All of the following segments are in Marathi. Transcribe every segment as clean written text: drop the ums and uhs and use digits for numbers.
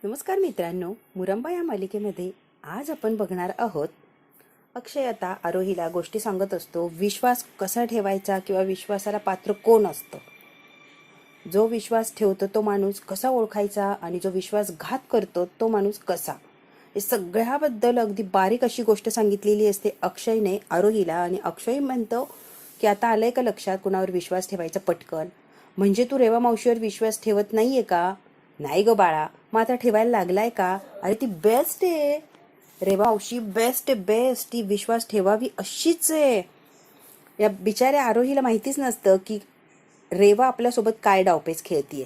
नमस्कार मित्रांनो, मुरंबा या मालिकेमध्ये आज आपण बघणार आहोत. अक्षय आता आरोहीला गोष्टी सांगत असतो. विश्वास कसा ठेवायचा किंवा विश्वासाला पात्र कोण असतं, जो विश्वास ठेवतो तो माणूस कसा ओळखायचा आणि जो विश्वासघात करतो तो माणूस कसा, हे सगळ्याबद्दल अगदी बारीक अशी गोष्ट सांगितलेली असते अक्षयने आरोहीला. आणि अक्षय म्हणतो की आता आलंय का लक्षात कुणावर विश्वास ठेवायचा पटकन. म्हणजे तू रेवा मावशीवर विश्वास ठेवत नाहीये का? नाही ग बाळा, मग आता ठेवायला लागलाय का? अरे ती बेस्ट आहे रेवा मावशी, बेस्ट आहे बेस्ट. ती विश्वास ठेवावी अशीच आहे. या बिचाऱ्या आरोहीला माहितीच नसतं की रेवा आपल्यासोबत काय डावपेच खेळतीये.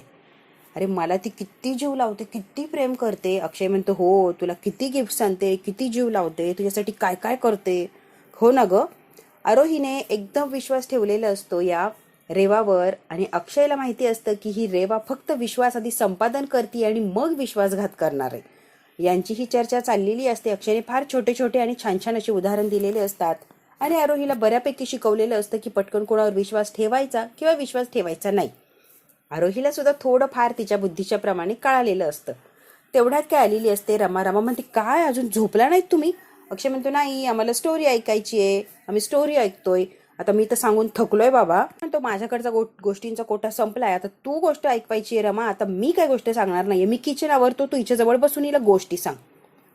अरे मला ती किती जीव लावते, किती प्रेम करते. अक्षय म्हणतो हो, तुला किती गिफ्ट आणते, किती जीव लावते, तुझ्यासाठी काय काय करते. हो ना ग. आरोहीने एकदम विश्वास ठेवलेला असतो या रेवावर. आणि अक्षयला माहिती असतं की ही रेवा फक्त विश्वास आधी संपादन करते आणि मग विश्वासघात करणार आहे. यांची ही चर्चा चाललेली असते. अक्षयने फार छोटे छोटे आणि छान छान असे उदाहरण दिलेले असतात आणि आरोहीला बऱ्यापैकी शिकवलेलं असतं की पटकन कोणावर विश्वास ठेवायचा किंवा विश्वास ठेवायचा नाही. आरोहीला सुद्धा थोडं फार तिच्या बुद्धीच्या प्रमाणे कळालेलं असतं. तेवढ्यात काय आलेली असते रमा. रमा म्हणते काय अजून झोपला नाहीत तुम्ही? अक्षय म्हणतो नाही, आम्हाला स्टोरी ऐकायची आहे, आम्ही स्टोरी ऐकतोय. आता मी तर सांगून थकलोय बाबा. तो माझ्याकडचा गोष्टींचा कोटा संपलाय, आता तू गोष्ट ऐकवायची आहे रमा. आता मी काय गोष्ट सांगणार नाहीये, मी किचन आवरतो, तू हिच्या जवळ बसून हिला गोष्टी सांग.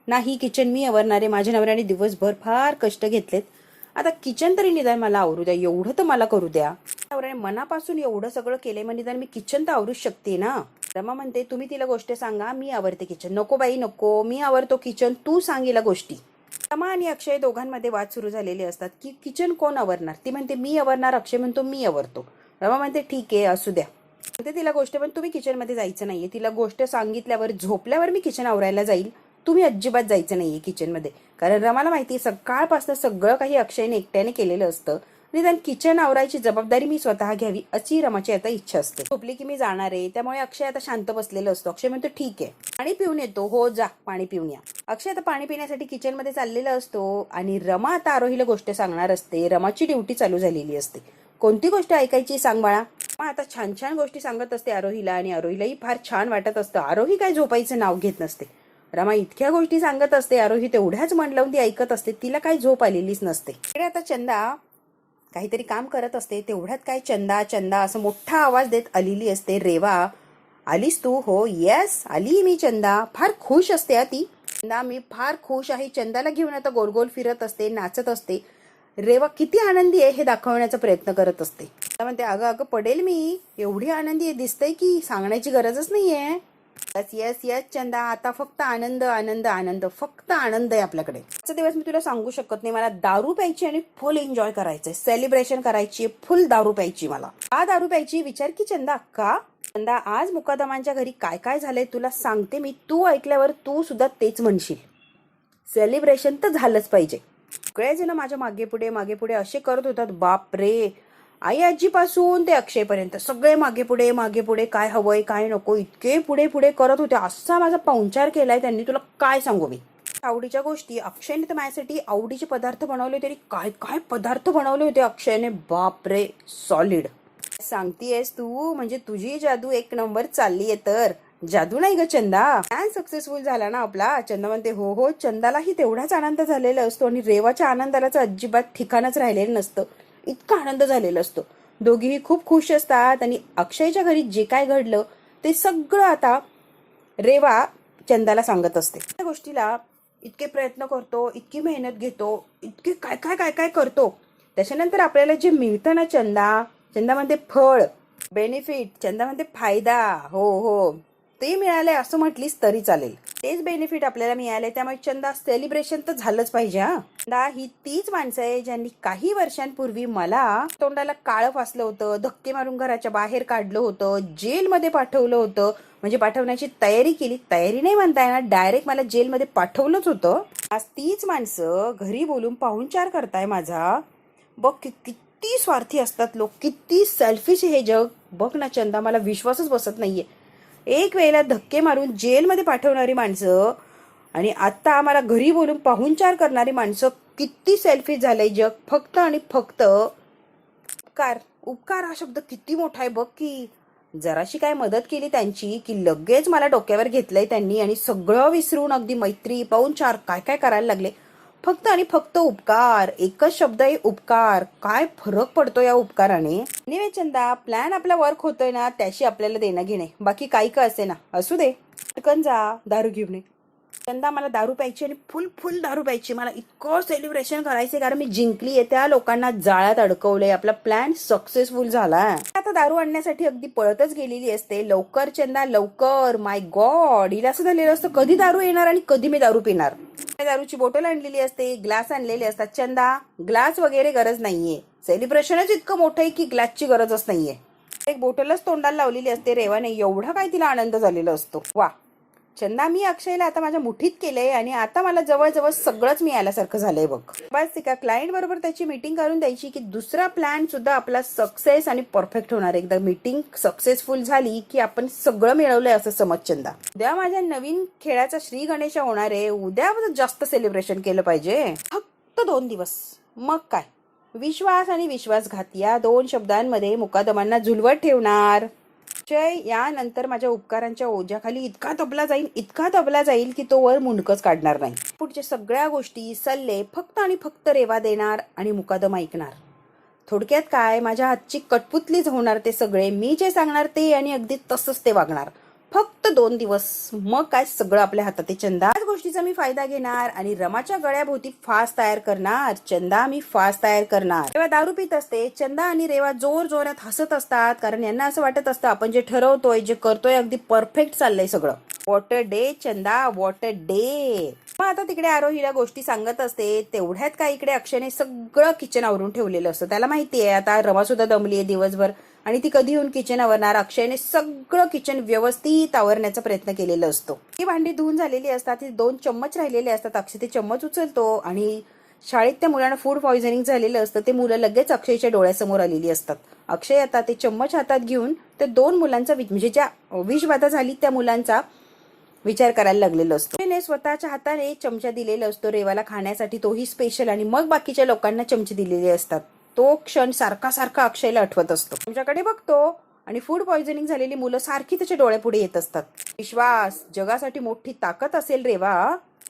नाही, किचन मी आवरणार आहे. माझ्या नवऱ्याने दिवसभर फार कष्ट घेतलेत, आता किचन तरी निदान मला आवरू द्या, एवढं तर मला करू द्या. नवऱ्याने मनापासून एवढं सगळं केलंय, मग निदान मी किचन तर आवरूच शकते ना. रमा म्हणते तुम्ही तिला गोष्ट सांगा, मी आवरते किचन. नको बाई नको, मी आवरतो किचन, तू सांगितला गोष्टी. रमा आणि अक्षय दोघांमध्ये वाद सुरू झालेले असतात की किचन कोण आवरणार. ती म्हणते मी आवरणार, अक्षय म्हणतो मी आवरतो. रमा म्हणते ठीक आहे असू द्या. म्हणते तिला गोष्ट, पण तुम्ही किचनमध्ये जायचं नाहीये. तिला गोष्ट सांगितल्यावर झोपल्यावर मी किचन आवरायला जाईल, तुम्ही अजिबात जायचं नाहीये किचनमध्ये. कारण रमाला माहिती आहे सकाळपासून सगळं काही अक्षयने एकट्याने केलेलं असतं. निदान किचन आवरायची जबाबदारी मी स्वतः घ्यावी अशी रमाची आता इच्छा असते. झोपली की मी जाणार आहे, त्यामुळे अक्षय आता शांत बसलेलं असतो. अक्षय म्हणतो ठीक आहे, पाणी पिऊन येतो. हो जा, पाणी पिऊन या. अक्षय आता पाणी पिण्यासाठी किचनमध्ये चाललेला असतो आणि रमा आता आरोहीला गोष्ट सांगणार असते. रमाची ड्युटी चालू झालेली असते. कोणती गोष्ट ऐकायची सांग बाळा. मग आता छान छान गोष्टी सांगत असते आरोहीला आणि आरोहीलाही फार छान वाटत असतं. आरोही काय झोपायचं नाव घेत नसते. रमा इतक्या गोष्टी सांगत असते, आरोही तेवढ्याच मन लावून ती ऐकत असते. तिला काही झोप आलेलीच नसते. आता चंदा काहीतरी काम करत असते. तेवढ्यात काय चंदा चंदा असं मोठा आवाज देत आलेली असते. रेवा आलीस तू? हो येस आली मी. चंदा फार खुश असते ती. चंदा मी फार खुश आहे. चंदाला घेऊन आता गोल गोल फिरत असते, नाचत असते. रेवा किती आनंदी आहे हे दाखवण्याचा प्रयत्न करत असते. म्हणते अगं अगं पडेल मी, एवढी आनंदी आहे दिसतंय की सांगण्याची गरजच नाहीये. यस यस यस चंदा, आता फक्त आनंद आनंद आनंद, फक्त आनंद आहे आपल्याकडे. आजचा दिवस मी तुला सांगू शकत नाही. मला दारू प्यायची आणि फुल एन्जॉय करायचंय, सेलिब्रेशन करायची, फुल दारू प्यायची. मला का दारू प्यायची विचार की चंदा. का चंदा, आज मुकादमांच्या घरी काय काय झालंय तुला सांगते मी. तू ऐकल्यावर तू सुद्धा तेच म्हणशील. सेलिब्रेशन तर झालंच पाहिजे. सगळेजण माझ्या मागे पुढे असे करत होतात. बाप रे, आई आजीपासून ते अक्षयपर्यंत सगळे मागे पुढे काय हवंय काय नको इतके पुढे पुढे करत होते. असा माझा पाहुणचार केलाय त्यांनी, तुला काय सांगू मी. आवडीच्या गोष्टी अक्षयने तर माझ्यासाठी आवडीचे पदार्थ बनवले होते. काय काय पदार्थ बनवले होते अक्षयने, बाप रे सॉलिड. सांगतीयस तू, म्हणजे तुझी जादू एक नंबर चाललीये. तर जादू नाही ग चंदा, प्लॅन सक्सेसफुल झाला ना आपला. चंदा म्हणते हो हो. चंदालाही तेवढाच आनंद झालेला असतो आणि रेवाच्या आनंदाला अजिबात ठिकाणच राहिलेलं नसतं. इतका आनंद झालेला असतो. दोघीही खूप खुश असतात आणि अक्षयच्या घरी जे काय घडलं ते सगळं आता रेवा चंदाला सांगत असते. त्या गोष्टीला इतके प्रयत्न करतो, इतकी मेहनत घेतो, इतके काय काय काय काय करतो. त्याच्यानंतर आपल्याला जे मिळतं ना चंदा म्हणते फळ, बेनिफिट. चंदा म्हणते फायदा. हो हो, ते मिळालंय असं म्हटलीस तरी चालेल. तेच बेनिफिट आपल्याला मिळाले, त्यामुळे चंदा सेलिब्रेशन तर झालंच पाहिजे. हा चंदा ही तीच माणसं आहे ज्यांनी काही वर्षांपूर्वी मला तोंडाला काळं फासलं होतं, धक्के मारून घराच्या बाहेर काढलं होतं, जेलमध्ये पाठवलं होतं. म्हणजे पाठवण्याची तयारी केली, तयारी नाही म्हणता येणार, डायरेक्ट मला जेलमध्ये पाठवलंच होतं. आज तीच माणसं घरी बोलून पाहुणचार करताय माझा. बघ किती स्वार्थी असतात लोक, किती सेल्फिश हे जग. बघ ना चंदा, मला विश्वासच बसत नाहीये. एक वेळेला धक्के मारून जेलमध्ये पाठवणारी माणसं आणि आता आम्हाला घरी बोलून पाहुणचार करणारी माणसं, किती सेल्फिश झालंय जग. फक्त आणि फक्त उपकार. उपकार हा शब्द किती मोठा आहे बघ की. जराशी काय मदत केली त्यांची की लगेच मला डोक्यावर घेतलंय त्यांनी आणि सगळं विसरून अगदी मैत्री पाहुणचार काय काय करायला लागले. फक्त आणि फक्त उपकार, एकच शब्द आहे उपकार. काय फरक पडतो या उपकाराने. निवे चंदा, प्लॅन आपला वर्क होतोय ना, त्याशी आपल्याला देणं घेणे, बाकी काही का असे ना, असू दे. पटकन जा दारू घेऊन ये. चंदा, मला दारू प्यायची आणि फुल फुल दारू प्यायची. मला इतकं सेलिब्रेशन करायचे कारण मी जिंकली आहे, त्या लोकांना जाळ्यात अडकवलंय, आपला प्लॅन सक्सेसफुल झाला. आता दारू आणण्यासाठी अगदी पळतच गेलेली असते. लवकर चंदा लवकर. माय गॉड, हिला असं झालेलं असतं कधी दारू येणार आणि कधी मी दारू पिणार. दारूची बॉटल आणलेली असते, ग्लास आणलेले असतात. चंदा, ग्लास वगैरे गरज नाहीये, सेलिब्रेशनच इतकं मोठं आहे की ग्लासची गरजच नाहीये. एक बॉटलच तोंडाला लावलेली असते. रेवाने एवढा काय तिला आनंद झालेला असतो. वा चंदा, मी अक्षयला आता माझ्या मुठीत केलंय आणि आता मला जवळजवळ सगळंच मी आल्यासारखं झालंय बघ. बस एका क्लायंट बरोबर त्याची मीटिंग करून द्यायची की दुसरा प्लॅन सुद्धा आपला सक्सेस आणि परफेक्ट होणार. एकदा मीटिंग सक्सेसफुल झाली की आपण सगळं मिळवलंय असं समज चंदा. उद्या माझ्या नवीन खेळाचा श्री गणेश होणार आहे. उद्या जास्त सेलिब्रेशन केलं पाहिजे. फक्त 2 दिवस, मग काय. विश्वास आणि विश्वासघात या 2 शब्दांमध्ये मुकादमांना झुलवत ठेवणार. यानंतर माझ्या उपकारांच्या ओझ्याखाली इतका तबला जाईल की तो वर मुंडकच काढणार नाही. पुढच्या सगळ्या गोष्टी सल्ले फक्त आणि फक्त रेवा देणार आणि मुकादम ऐकणार. थोडक्यात काय, माझ्या हातची कटपुतलीच होणार ते सगळे. मी जे सांगणार ते आणि अगदी तसंच ते वागणार. फक्त 2 दिवस, मग काय सगळं आपल्या हातात आहे चंदा. याच गोष्टीचा मी फायदा घेणार आणि रमाच्या गळ्याभोवती फास तयार करणार. चंदा, मी फास तयार करणार. रेवा दारू पित असते. चंदा आणि रेवा जोर जोरात हसत असतात कारण यांना असं वाटत असतं आपण जे ठरवतोय, जे करतोय अगदी परफेक्ट चाललंय सगळं. What a day Chanda, what a day. मग आता तिकडे आरोहीला गोष्टी सांगत असते. तेवढ्यात काय इकडे अक्षयने सगळं किचन आवरून ठेवलेलं असतं. त्याला माहितीये आता रमा सुद्धा दमली आहे दिवसभर आणि ती कधी येऊन किचन आवरणार. अक्षयने सगळं किचन व्यवस्थित आवरण्याचा प्रयत्न केलेला असतो. ती भांडी धुवून झालेली असतात. ती 2 चम्मच राहिलेले असतात. अक्षय ते चम्मच उचलतो आणि शाळेत त्या मुलांना फूड पॉयझनिंग झालेलं असतं. ते मुलं लगेच अक्षयच्या डोळ्यासमोर आलेली असतात. अक्षय आता ते चम्मच हातात घेऊन ते 2 मुलांचा म्हणजे ज्या विषबाधा झाली त्या मुलांचा विचार करायला लागलेला असतो. त्याने स्वतःच्या हाताने चमचा दिलेला असतो रेवाला खाण्यासाठी, तोही स्पेशल, आणि मग बाकीच्या लोकांना चमचे दिलेले असतात. तो क्षण सारखा सारखा अक्षयला आठवत असतो. तुमच्याकडे बघतो आणि फूड पॉयझनिंग झालेली मुलं सारखी त्याच्या डोळ्यापुढे येत असतात. विश्वास, जगासाठी मोठी ताकद असेल रेवा,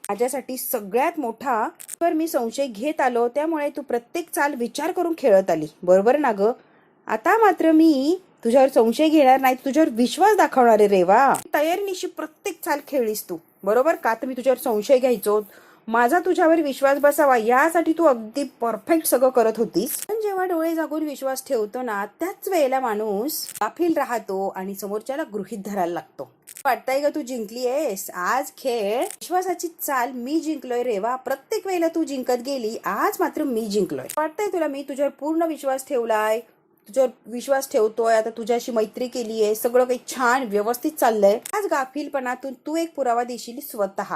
माझ्यासाठी सगळ्यात मोठा. तर मी संशय घेत आलो, त्यामुळे तू प्रत्येक चाल विचार करून खेळत आली, बरोबर ना ग. आता मात्र मी तुझ्यावर संशय घेणार नाही, तुझ्यावर विश्वास दाखवणार आहे रेवा. तयारीनिशी प्रत्येक चाल खेळलीस तू, बरोबर का. तर मी तुझ्यावर संशय घ्यायचो, माझा तुझ्यावर विश्वास बसावा यासाठी तू अगदी परफेक्ट सगळं करत होतीस. पण जेव्हा डोळे जागून विश्वास ठेवतो ना, त्याच वेळेला माणूस गाफील राहतो आणि समोरच्याला गृहीत धरायला लागतो. वाटतंय ग तू जिंकली आहेस. आज खेळ विश्वासाची चाल मी जिंकलोय रेवा. प्रत्येक वेळेला तू जिंकत गेली, आज मात्र मी जिंकलोय. वाटतंय तुला मी तुझ्यावर पूर्ण विश्वास ठेवलाय, तुझ्यावर विश्वास ठेवतोय, आता तुझ्याशी मैत्री केली आहे, सगळं काही छान व्यवस्थित चाललंय. आज गाफीलपणातून तू एक पुरावा देशील स्वतः.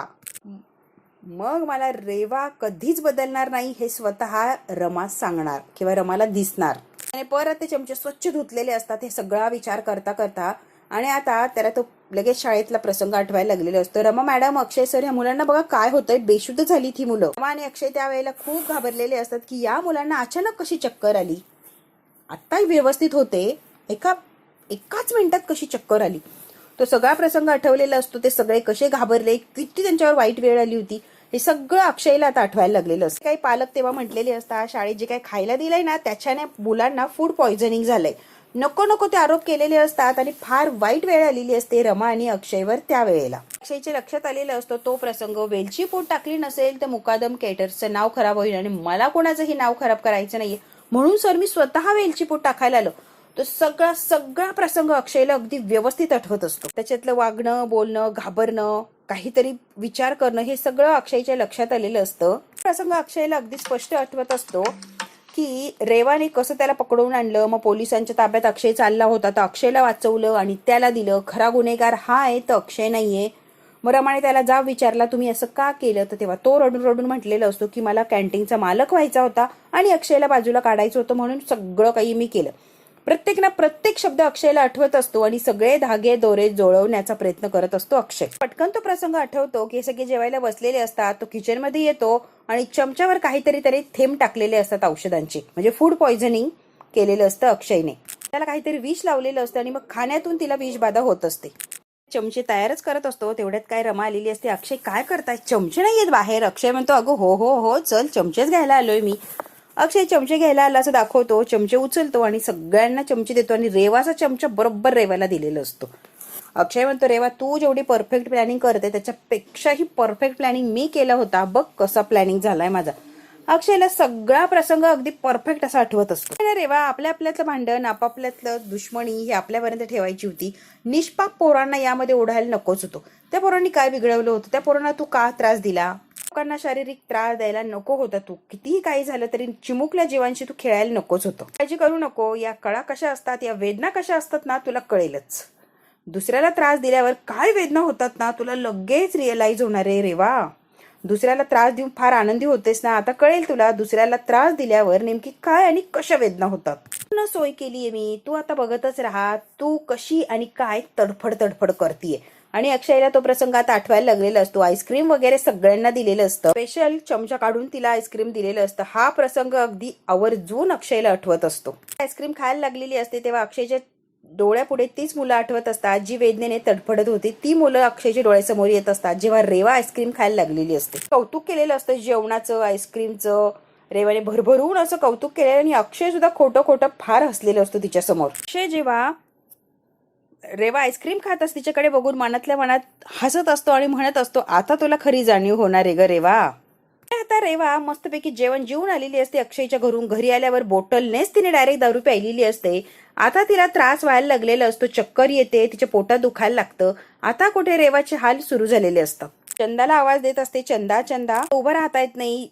मग मला रेवा कधीच बदलणार नाही हे स्वतः रमा सांगणार किंवा रमाला दिसणार. आणि परत ते चमचे स्वच्छ धुतलेले असतात हे सगळा विचार करता करता. आणि आता त्याला तो लगेच शाळेतला प्रसंग आठवायला लागलेला असतो. रमा मॅडम, अक्षय सर, या मुलांना बघा काय होतंय, बेशुद्ध झाली ती मुलं. रमा आणि अक्षय त्यावेळेला खूप घाबरलेले असतात की या मुलांना अचानक कशी चक्कर आली. आत्ता व्यवस्थित होते, एकाच मिनिटात कशी चक्कर आली. तो सगळा प्रसंग आठवलेला असतो. ते सगळे कसे घाबरले, किती त्यांच्यावर वाईट वेळ आली होती, हे सगळं अक्षयला आता आठवायला लागलेलं असतं. काही पालक तेव्हा म्हटलेले असतात शाळेत जे काही खायला दिलंय ना त्याच्याने मुलांना फूड पॉयझनिंग झालंय, नको नको ते आरोप केलेले असतात आणि फार वाईट वेळ आलेली असते रमा आणि अक्षयवर. त्यावेळेला अक्षयच्या लक्षात आलेला असतो तो प्रसंग. वेलची पूड टाकली नसेल तर मुकादम केटर्सचं नाव खराब होईल आणि मला कोणाचंही नाव खराब करायचं नाहीये, म्हणून सर मी स्वतः वेलची पूड टाकायला आलो. तो सगळा प्रसंग अक्षयला अगदी व्यवस्थित आठवत असतो. त्याच्यातलं वागणं, बोलणं, घाबरणं, काहीतरी विचार करणं, हे सगळं अक्षयच्या लक्षात आलेलं असतं. प्रसंग अक्षयला अगदी स्पष्ट आठवत असतो की रेवाने कसं त्याला पकडवून आणलं, मग पोलिसांच्या ताब्यात अक्षय चालला होता तर अक्षयला वाचवलं आणि त्याला दिलं. खरा गुन्हेगार हा आहे तर अक्षय नाहीये. मग रमाने त्याला जाब विचारला तुम्ही असं का केलं, तर तेव्हा तो रडून रडून म्हटलेला असतो की मला कॅन्टीनचा मालक व्हायचा होता आणि अक्षयला बाजूला काढायचं होतं म्हणून सगळं काही मी केलं. प्रत्येक शब्द अक्षयला आठवत असतो आणि सगळे धागे दोरे जोडवण्याचा प्रयत्न करत असतो अक्षय. पटकन तो प्रसंग आठवतो की सगळे जेवायला बसलेले असतात. तो किचन मध्ये येतो आणि चमच्यावर काहीतरी थेंब टाकलेले असतात औषधांचे, म्हणजे फूड पॉयझनिंग केलेलं असतं अक्षयने. त्याला काहीतरी विष लावलेलं असतं आणि मग खाण्यातून तिला विषबाधा होत असते. चमचे तयारच करत असतो. तेवढ्यात काय रमा आलेली असते. अक्षय काय करताय, चमचे नाही येत बाहेर. अक्षय म्हणतो अगं हो हो हो चल चमचेच घ्यायला आलोय मी. अक्षय चमचे घ्यायला आला असं दाखवतो, चमचे उचलतो आणि सगळ्यांना चमचे देतो आणि रेवाचा चमचा बरोबर रेवाला दिलेला असतो. अक्षय म्हणतो रेवा तू जेवढी परफेक्ट प्लॅनिंग करते त्याच्यापेक्षाही परफेक्ट प्लॅनिंग मी केला होता, बघ कसा प्लॅनिंग झालाय माझा. अक्षयला सगळा प्रसंग अगदी परफेक्ट असा आठवत असतो. रेवा आपल्या आपल्यातलं भांडण आपापल्यातलं दुश्मनी ही आपल्यापर्यंत ठेवायची होती. निष्पाप पोरांना यामध्ये ओढायला नकोच होतो. त्या पोरांनी काय बिघडवलं होतं, त्या पोरांना तू का त्रास दिला, लोकांना शारीरिक त्रास द्यायला नको होता. तू कितीही काही झालं तरी चिमुकल्या जीवांशी तू खेळायला नकोच होतं. काळजी करू नको. या कळा कशा असतात, या वेदना कशा असतात ना तुला कळेलच. दुसऱ्याला त्रास दिल्यावर काय वेदना होतात ना तुला लगेच रिअलाइज होणार आहे रेवा. दुसऱ्याला त्रास देऊन फार आनंदी होतेस ना, आता कळेल तुला दुसऱ्याला त्रास दिल्यावर नेमकी काय आणि कशा वेदना होतात. पूर्ण सोय केलीये मी, तू आता बघतच राहा तू कशी आणि काय तडफड तडफड करतीये. आणि अक्षयला तो प्रसंग आता आठवायला लागलेला असतो. आईस्क्रीम वगैरे सगळ्यांना दिलेलं असतं. स्पेशल चमचा काढून तिला आईस्क्रीम दिलेलं असतं. हा प्रसंग अगदी आवर्जून अक्षयला आठवत असतो. आईस्क्रीम खायला लागलेली असते तेव्हा अक्षयच्या डोळ्यापुढे तीच मुलं आठवत असतात जी वेदनेने तडफडत होती. ती मुलं अक्षयच्या डोळ्यासमोर येत असतात जेव्हा रेवा आईस्क्रीम खायला लागलेली असते. कौतुक केलेलं असतं जेवणाचं, आईस्क्रीमचं. रेवाने भरभरून असं कौतुक केलेलं आणि अक्षय सुद्धा खोटं खोटं फार हसलेलं असतं तिच्यासमोर. अक्षय जेव्हा रेवा आईस्क्रीम खात असते तिच्याकडे बघून मनातल्या मनात हसत असतो आणि म्हणत असतो आता तुला खरी जाणीव होणार आहे ग रेवा. आता रेवा मस्तपैकी जेवण जेवून आलेली असते अक्षयच्या घरून. घरी आल्यावर बोटलनेच तिने डायरेक्ट दारू प्यायलेली असते. आता तिला त्रास व्हायला लागलेला असतो, चक्कर येते, तिच्या पोटात दुखायला लागतं. आता कुठे रेवाचे हाल सुरू झालेले असतात. चंदाला आवाज देत असते चंदा चंदा. उभं राहता येत नाही.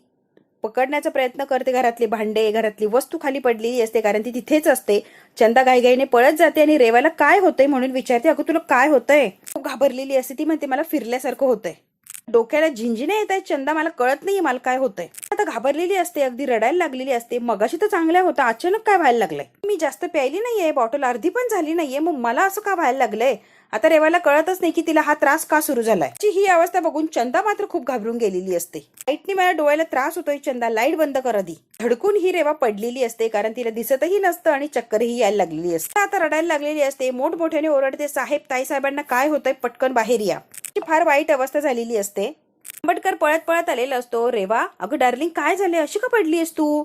पकडण्याचा प्रयत्न करते. घरातली भांडे घरातली वस्तू खाली पडलेली असते कारण ती तिथेच असते. चंदा घाईघाईने पळत जाते आणि रेवाला काय होतंय म्हणून विचारते. अगं तुला काय होतंय. खूप घाबरलेली असते. ती म्हणते मला फिरल्यासारखं होतंय, डोक्याला झिंजिने येत आहेत चंदा, मला कळत नाहीये मला काय होतंय. आता घाबरलेली असते, अगदी रडायला लागलेली असते. मगाशी तर चांगल्या होता, अचानक काय व्हायला लागलंय. मी जास्त प्यायली नाहीये, बॉटल अर्धी पण झाली नाहीये, मग मला असं का व्हायला लागलंय. आता रेवाला कळतच नाही की तिला हा त्रास का सुरू झालाय. ही अवस्था बघून चंदा मात्र खूप घाबरून गेलेली असते. लाईटने मला डोळ्याला त्रास होतोय चंदा, लाईट बंद कर आधी. धडकून ही रेवा पडलेली असते कारण तिला दिसतही नसतं आणि चक्करही यायला लागलेली असते. आता रडायला लागलेली असते, मोठमोठ्याने ओरडते साहेब ताईसाहेबांना काय होतंय, पटकन बाहेर या. फार वाईट अवस्था झालेली असते. तांबटकर पळत पळत आलेला असतो. रेवा अगं डार्लिंग काय झाले, अशी का पडलीयस तू.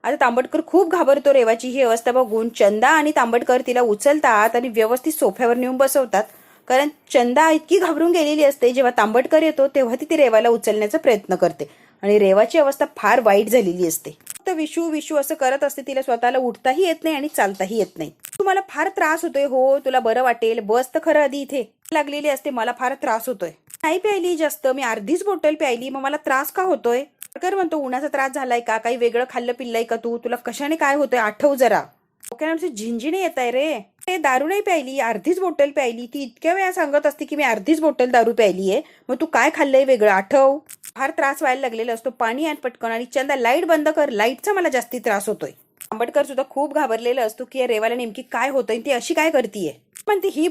आता तांबटकर खूप घाबरतो रेवाची ही अवस्था बघून. चंदा आणि तांबटकर तिला उचलतात आणि व्यवस्थित सोफ्यावर नेऊन बसवतात कारण चंदा इतकी घाबरून गेलेली असते. जेव्हा तांबटकर येतो तेव्हा ती रेवाला उचलण्याचा प्रयत्न करते आणि रेवाची अवस्था फार वाईट झालेली असते. फक्त विशू विशू असं करत असते. तिला स्वतःला उठताही येत नाही आणि चालताही येत नाही. तुम्हाला फार त्रास होतोय, हो तुला बरं वाटेल, बस तर खरं आधी इथे. लागलेली असते मला फार त्रास होतोय. नाही प्यायली जास्त, मी अर्धीच बॉटल प्यायली, मग मला त्रास का होतोय. कर म्हणतो उन्हाचा त्रास झालाय का, काही वेगळं खाल्लं पिल्लंय का तू, तुला कशाने काय होतंय आठव जरा. डोक्याला झिंजिने येत आहे रे. ते दारू नाही प्यायली, अर्धीच बॉटल प्यायली. ती इतक्या वेळा सांगत असते की मी अर्धीच बॉटल दारू प्यायलीये, मग तू काय खाल्लंय वेगळं आठव. फार त्रास व्हायला लागलेला असतो. पाणी आण पटकन आणि चंदा लाईट बंद कर, लाईटचा मला जास्ती त्रास होतोय. आंबटकर सुद्धा खूप घाबरलेला असतो की रेवाला नेमकी काय होतंय, ती अशी काय करतीये. पण ती ही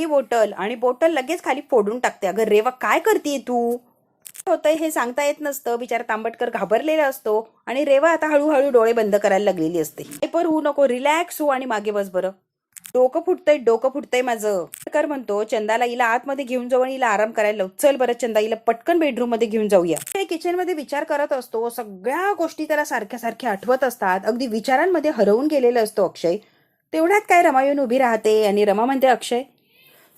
बॉटल आणि बॉटल लगेच खाली फोडून टाकते. अगं रेवा काय करतीये तू. होतंय हे सांगता येत नसतं. बिचारा तांबटकर घाबरलेला असतो आणि रेवा आता हळूहळू डोळे बंद करायला लागलेली असते. हायपर होऊ नको, रिलॅक्स हो आणि मागे बस बरं. डोकं फुटतंय माझं. कर म्हणतो चंदाला हिला आतमध्ये घेऊन जाऊ आणि हिला आराम करायला लावू. चल बरं चंदा, हिला पटकन बेडरूम मध्ये घेऊन जाऊया. किचन मध्ये विचार करत असतो. सगळ्या गोष्टी त्याला सारख्या सारख्या आठवत असतात. अगदी विचारांमध्ये हरवून गेलेला असतो अक्षय. तेवढ्यात काय रमा येऊन उभी राहते आणि रमा म्हणते अक्षय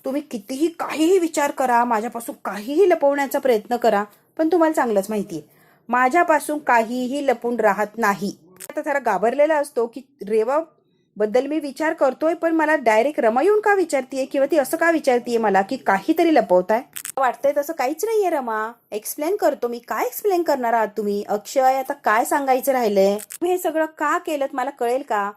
तुम्ही कितीही काहीही विचार करा, माझ्यापासून काहीही लपवण्याचा प्रयत्न करा, पण तुम्हाला चांगलंच माहितीये माझ्यापासून काहीही लपून राहत नाही. आता जरा घाबरलेला असतो की रेवा बद्दल मी विचार करतोय पण मला डायरेक्ट रमा येऊन का विचारतीये किंवा ती असं का विचारतीये मला की काहीतरी लपवताय. वाटतंय तसं काहीच नाहीये रमा, एक्सप्लेन करतो मी. काय एक्सप्लेन करणार आहात तुम्ही. अक्षय आता काय सांगायचं राहिलंय, तुम्ही हे सगळं का केलं मला कळेल का.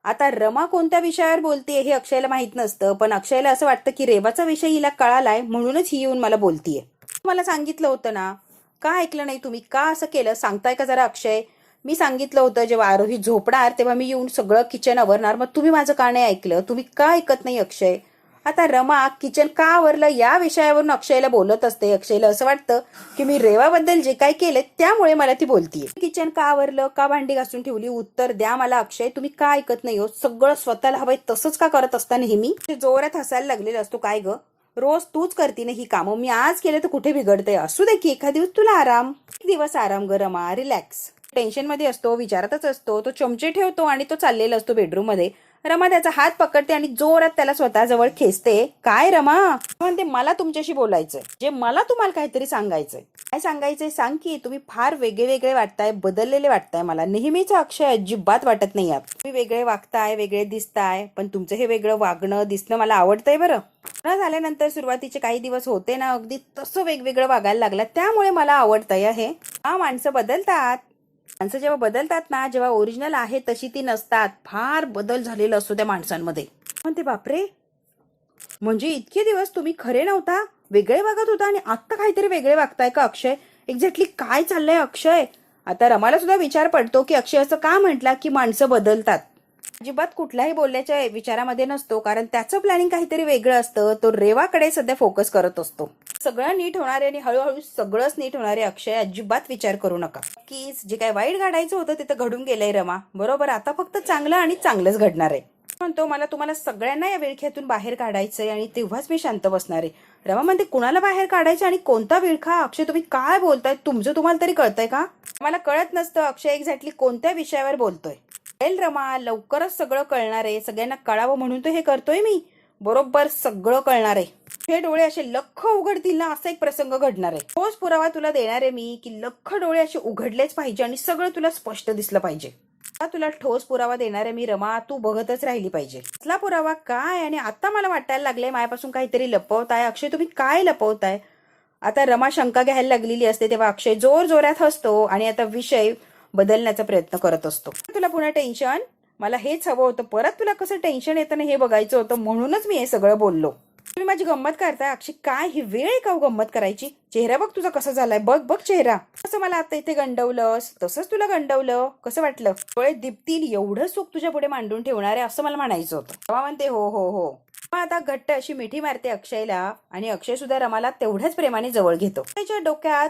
आता रमा कोणत्या विषयावर बोलतीये हे अक्षयला माहित नसतं, पण अक्षयला असं वाटतं की रेवाचा विषय हिला कळालाय म्हणूनच ही येऊन मला बोलतीये. मला सांगितलं होतं ना, का ऐकलं नाही तुम्ही, का असं केलं सांगताय का जरा अक्षय. मी सांगितलं होतं जेव्हा आरोही झोपणार तेव्हा मी येऊन सगळं किचन आवरणार, मग तुम्ही माझं का नाही ऐकलं, तुम्ही का ऐकत नाही अक्षय. आता रमा किचन का आवरलं या विषयावरून अक्षयला बोलत असते. अक्षयला असं वाटतं की मी रेवाबद्दल जे काय केलं त्यामुळे मला ती बोलतीये. किचन का आवरलं, का भांडी घासून ठेवली, उत्तर द्या मला अक्षय. तुम्ही का ऐकत नाही हो? सगळं स्वतःला हवंय तसंच का करत असता नेहमी? जोरात हसायला लागलेला असतो. काय ग, रोज तूच करती ना ही कामं, मी आज केलं तर कुठे बिघडतंय? असू दे की एखाद दिवस तुला आराम. एक दिवस आराम ग रमा, रिलॅक्स. टेन्शन मध्ये असतो, विचारातच असतो. तो चमचे ठेवतो आणि तो चाललेला असतो बेडरूम मध्ये. रमा त्याचा हात पकडते आणि जोरात त्याला स्वतःजवळ खेचते. काय रमा? म्हणते मला तुमच्याशी बोलायचंय, जे मला तुम्हाला काहीतरी सांगायचंय. काय सांगायचंय सांग की. तुम्ही फार वेगळे वेगळे वाटताय, बदललेले वाटताय मला. नेहमीच अक्षय अजिबात वाटत नाही आहात. तुम्ही वेगळे वागताय, वेगळे दिसताय, पण तुमचं हे वेगळं वागणं दिसणं मला आवडतंय बरं. लग्न झाल्यानंतर सुरुवातीचे काही दिवस होते ना, अगदी तसं वेगवेगळं वागायला लागलं, त्यामुळे मला आवडतंय हे. माणसं बदलतात. माणसं जेव्हा बदलतात ना, जेव्हा ओरिजिनल आहे तशी ती नसतात. फार बदल झालेला असतो त्या माणसांमध्ये. म्हणते बापरे, म्हणजे इतके दिवस तुम्ही खरे नव्हता, वेगळे वागत होता आणि आता काहीतरी वेगळे वागताय का अक्षय? एक्झॅक्टली काय चाललंय अक्षय? आता रमाला सुद्धा विचार पडतो की अक्षय असं का म्हटला की माणसं बदलतात. अजिबात कुठल्याही बोलण्याच्या विचारामध्ये नसतो, कारण त्याचं प्लॅनिंग काहीतरी वेगळं असतं. तो रेवाकडे सध्या फोकस करत असतो. सगळं नीट होणार आहे आणि हळूहळू सगळंच नीट होणार आहे अक्षय, अजिबात विचार करू नका. की जे काय वाईट घडायचं होतं ते तर घडून गेलंय रमा, बरोबर. आता फक्त चांगलं आणि चांगलंच घडणार आहे. म्हणतो मला तुम्हाला सगळ्यांना या विळख्यातून बाहेर काढायचंय आणि तेव्हाच मी शांत बसणार आहे. रमा म्हणते कुणाला बाहेर काढायचं आणि कोणता विळखा? अक्षय तुम्ही काय बोलताय? तुमचं तुम्हाला तरी कळतंय का? मला कळत नसतं अक्षय एक्झॅक्टली कोणत्या विषयावर बोलतोय. रमा लवकरच सगळं कळणार आहे. सगळ्यांना कळावं म्हणून तर हे करतोय मी. बरोबर सगळं कळणार आहे. हे डोळे असे लख्ख उघडतील ना, असा एक प्रसंग घडणार आहे. तोच पुरावा तुला देणार आहे मी की लख्ख डोळे असे उघडलेच पाहिजे आणि सगळं तुला स्पष्ट दिसलं पाहिजे. तुला ठोस पुरावा देणार आहे मी रमा, तू बघतच राहिली पाहिजे. कसला पुरावा काय? आणि आता मला वाटायला लागलंय माझ्यापासून काहीतरी लपवताय. अक्षय तुम्ही काय लपवताय? आता रमा शंका घ्यायला लागलेली असते तेव्हा अक्षय जोर जोरात हसतो आणि आता विषय बदलण्याचा प्रयत्न करत असतो. तुला पुन्हा टेन्शन? मला हेच हवं होतं. परत तुला कसं टेन्शन येतं ना हे बघायचं होतं, म्हणूनच मी हे सगळं बोललो. तुम्ही माझी गंमत करताय अक्षय. काय ही वेळ आहे का गंमत करायची? चेहरा बघ तुझा कसा झालाय, बघ बघ चेहरा. कसं मला आता इथे गंडवलंस तसंच तुला गंडवलं. कसं वाटलं? डोळे दिपतील एवढं सुख तुझ्या पुढे मांडून ठेवणार आहे असं मला म्हणायचं होतं. तेव्हा म्हणते हो हो हो. आता घट्ट अशी मिठी मारते अक्षयला आणि अक्षय सुद्धा रमाला तेवढ्याच प्रेमाने जवळ घेतो. त्याच्या डोक्यात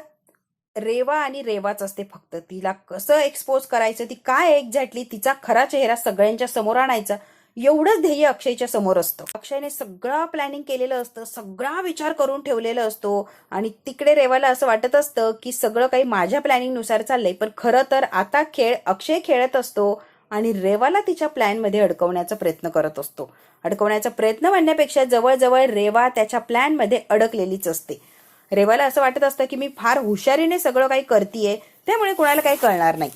रेवा आणि रेवाच असते फक्त. तिला कसं एक्सपोज करायचं, ती काय एक्झॅक्टली तिचा खरा चेहरा सगळ्यांच्या समोर आणायचा, एवढंच ध्येय अक्षयच्या समोर असतं. अक्षयने सगळं प्लॅनिंग केलेलं असतं, सगळा विचार करून ठेवलेला असतो आणि तिकडे रेवाला असं वाटत असतं की सगळं काही माझ्या प्लॅनिंग नुसार चाललंय. पण खरं तर आता खेळ अक्षय खेळत असतो आणि रेवाला तिच्या प्लॅन मध्ये अडकवण्याचा प्रयत्न करत असतो. अडकवण्याचा प्रयत्न म्हणण्यापेक्षा जवळजवळ रेवा त्याच्या प्लॅन मध्ये अडकलेलीच असते. रेवाला असं वाटत असतं की मी फार हुशारीने सगळं काही करतीये, त्यामुळे कुणाला काही कळणार नाही.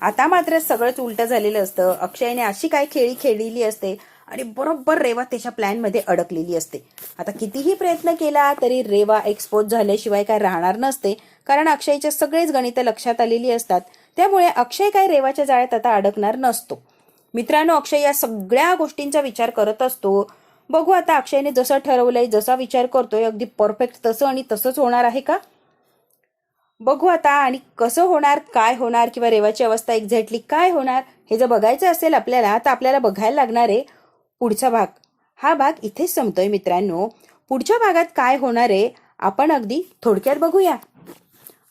आता मात्र सगळंच उलटं झालेलं असतं. अक्षयने अशी काय खेळी खेळलेली असते आणि बरोबर रेवा त्याच्या प्लॅन मध्ये अडकलेली असते. आता कितीही प्रयत्न केला तरी रेवा एक्सपोज झाल्याशिवाय काय राहणार नसते, कारण अक्षयचे सगळेच गणितं लक्षात आलेली असतात. त्यामुळे अक्षय काय रेवाच्या जाळ्यात आता अडकणार नसतो. मित्रांनो, अक्षय या सगळ्या गोष्टींचा विचार करत असतो. बघू आता अक्षयने जसं ठरवलंय, जसा विचार करतोय अगदी परफेक्ट तसं आणि तसंच होणार आहे का? बघू आता. आणि कसं होणार, काय होणार, किंवा रेवाची अवस्था एक्झॅक्टली काय होणार हे जर बघायचं असेल आपल्याला, तर आपल्याला बघायला लागणार आहे पुढचा भाग. हा भाग इथेच संपतोय मित्रांनो. पुढच्या भागात काय होणार आहे आपण अगदी थोडक्यात बघूया.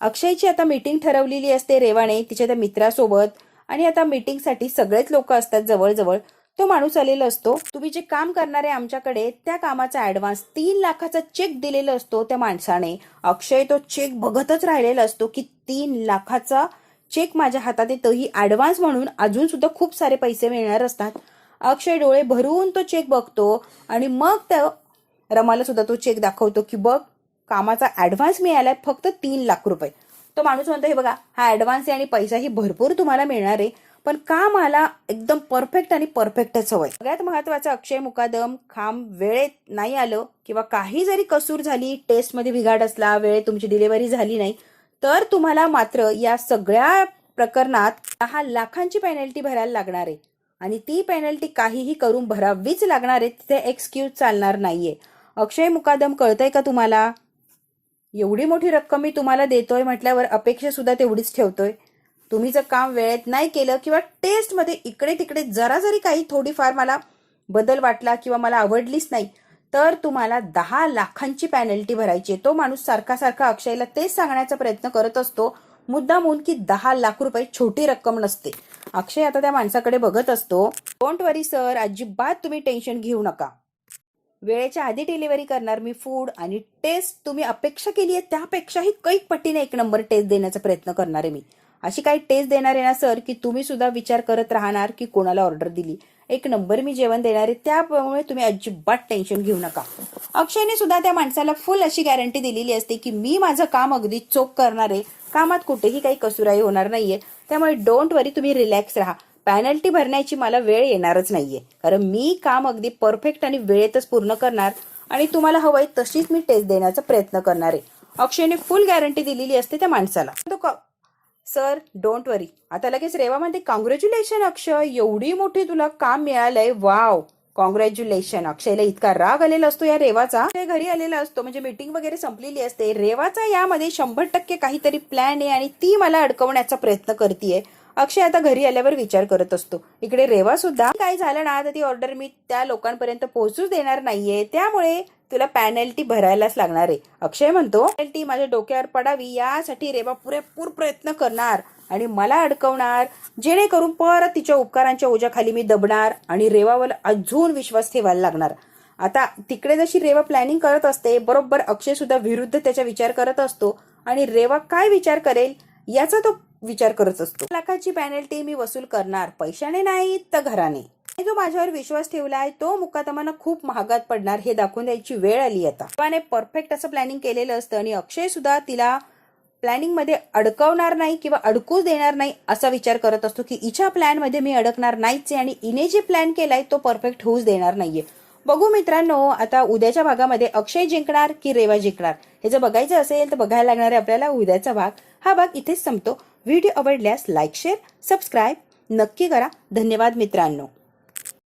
अक्षयची आता मीटिंग ठरवलेली असते रेवाने तिच्या त्या मित्रासोबत, आणि आता मीटिंगसाठी सगळेच लोक असतात जवळजवळ. तो माणूस आलेला असतो. तुम्ही जे काम करणार आहे आमच्याकडे त्या कामाचा ऍडव्हान्स 3 लाखाचा चेक दिलेला असतो त्या माणसाने. अक्षय तो चेक बघतच राहिलेला असतो की 3 लाखाचा चेक माझ्या हातात आहे, तोही ऍडव्हान्स म्हणून. अजून सुद्धा खूप सारे पैसे मिळणार असतात. अक्षय डोळे भरून तो चेक बघतो आणि मग त्या रमाला सुद्धा तो चेक दाखवतो की बघ, कामाचा ऍडव्हान्स मिळालाय फक्त 3 लाख रुपये. तो माणूस म्हणतो हे बघा, हा ऍडव्हान्स आहे आणि पैसाही भरपूर तुम्हाला मिळणार आहे, पण कामाला एकदम परफेक्ट आणि परफेक्टच हवंय. सगळ्यात महत्वाचं, अक्षय मुकादम काम वेळेत नाही आलं किंवा काही जरी कसूर झाली, टेस्टमध्ये बिघाड असला, वेळेत तुमची डिलिव्हरी झाली नाही, तर तुम्हाला मात्र या सगळ्या प्रकरणात 10 लाखांची पेनल्टी भरायला लागणार आहे. आणि ती पेनल्टी काहीही करून भरावीच लागणार आहे. तिथे एक्सक्यूज चालणार नाहीये. अक्षय मुकादम, कळतंय का तुम्हाला? एवढी मोठी रक्कम मी तुम्हाला देतोय म्हटल्यावर अपेक्षा सुद्धा तेवढीच ठेवतोय. तुम्ही जर काम वेळेत नाही केलं किंवा टेस्टमध्ये इकडे तिकडे जरा जरी काही थोडीफार मला बदल वाटला किंवा मला आवडलीच नाही, तर तुम्हाला 10 लाखांची पॅनल्टी भरायची. तो माणूस सारखा सारखा अक्षयला तेच सांगण्याचा प्रयत्न करत असतो मुद्दामून की 10 लाख रुपये छोटी रक्कम नसते. अक्षय आता त्या माणसाकडे बघत असतो. डोंट वरी सर, अजिबात तुम्ही टेन्शन घेऊ नका. वेळेच्या आधी डिलिव्हरी करणार मी फूड, आणि टेस्ट तुम्ही अपेक्षा केली आहे त्यापेक्षाही कैक पटीने 1 नंबर टेस्ट देण्याचा प्रयत्न करणार आहे मी. अशी काही टेस्ट देणार आहे ना सर की तुम्ही सुद्धा विचार करत राहणार की कोणाला ऑर्डर दिली. 1 नंबर मी जेवण देणार आहे, त्यामुळे तुम्ही अजिबात टेन्शन घेऊ नका. अक्षयने सुद्धा त्या माणसाला फुल अशी गॅरंटी दिलेली असते की मी माझं काम अगदी चोख करणार आहे, कामात कुठेही काही कसुराई होणार नाहीये. त्यामुळे डोंट वरी, तुम्ही रिलॅक्स राहा. पॅनल्टी भरण्याची मला वेळ येणारच नाहीये, कारण मी काम अगदी परफेक्ट आणि वेळेतच पूर्ण करणार, आणि तुम्हाला हवंय तशीच मी टेस्ट देण्याचा प्रयत्न करणार आहे. अक्षयने फुल गॅरंटी दिलेली असते त्या माणसाला. सर डोंट वरी. आता लगेच रेवामध्ये कॉंग्रॅच्युलेशन अक्षय, एवढी मोठी तुला काम मिळालंय, वाव कॉंग्रॅच्युलेशन. अक्षयला इतका राग आलेला असतो या रेवाचा. ते घरी आलेला असतो, म्हणजे मीटिंग वगैरे संपलेली असते. रेवाचा यामध्ये 100% काहीतरी प्लॅन आहे आणि ती मला अडकवण्याचा प्रयत्न करतेय. अक्षय आता घरी आल्यावर विचार करत असतो. इकडे रेवा सुद्धा, काय झालं ना तर ती ऑर्डर मी त्या लोकांपर्यंत पोहोचूच देणार नाहीये, त्यामुळे तुला पॅनल्टी भरायलाच लागणार आहे. अक्षय म्हणतो पॅनल्टी माझ्या डोक्यावर पडावी यासाठी रेवा पुरेपूर प्रयत्न करणार आणि मला अडकवणार, जेणेकरून परत तिच्या उपकारांच्या ओझ्याखाली मी दबणार आणि रेवावर अजून विश्वास ठेवायला लागणार. आता तिकडे जशी रेवा प्लॅनिंग करत असते, बरोबर अक्षय सुद्धा विरुद्ध त्याचा विचार करत असतो, आणि रेवा काय विचार करेल याचा तो विचार करत असतो. लाखाची पॅनल्टी मी वसूल करणार, पैशाने नाही तर घराने. जो माझ्यावर विश्वास ठेवलाय तो मुकादमाना खूप महागात पडणार हे दाखवून द्यायची वेळ आली. आता रेवाने परफेक्ट असं प्लॅनिंग केलेलं असतं, आणि अक्षय सुद्धा तिला प्लॅनिंग मध्ये अडकवणार नाही किंवा अडकूच देणार नाही असा विचार करत असतो की हिच्या प्लॅन मध्ये मी अडकणार नाहीच आहे, आणि हिने जे प्लॅन केलाय तो परफेक्ट होऊच देणार नाहीये. बघू मित्रांनो, आता उद्याच्या भागामध्ये अक्षय जिंकणार की रेवा जिंकणार हे जर बघायचं असेल तर बघायला लागणार आहे आपल्याला उद्याचा भाग. हा भाग इथेच संपतो. व्हिडिओ आवडल्यास लाईक, शेअर, सबस्क्राईब नक्की करा. धन्यवाद मित्रांनो.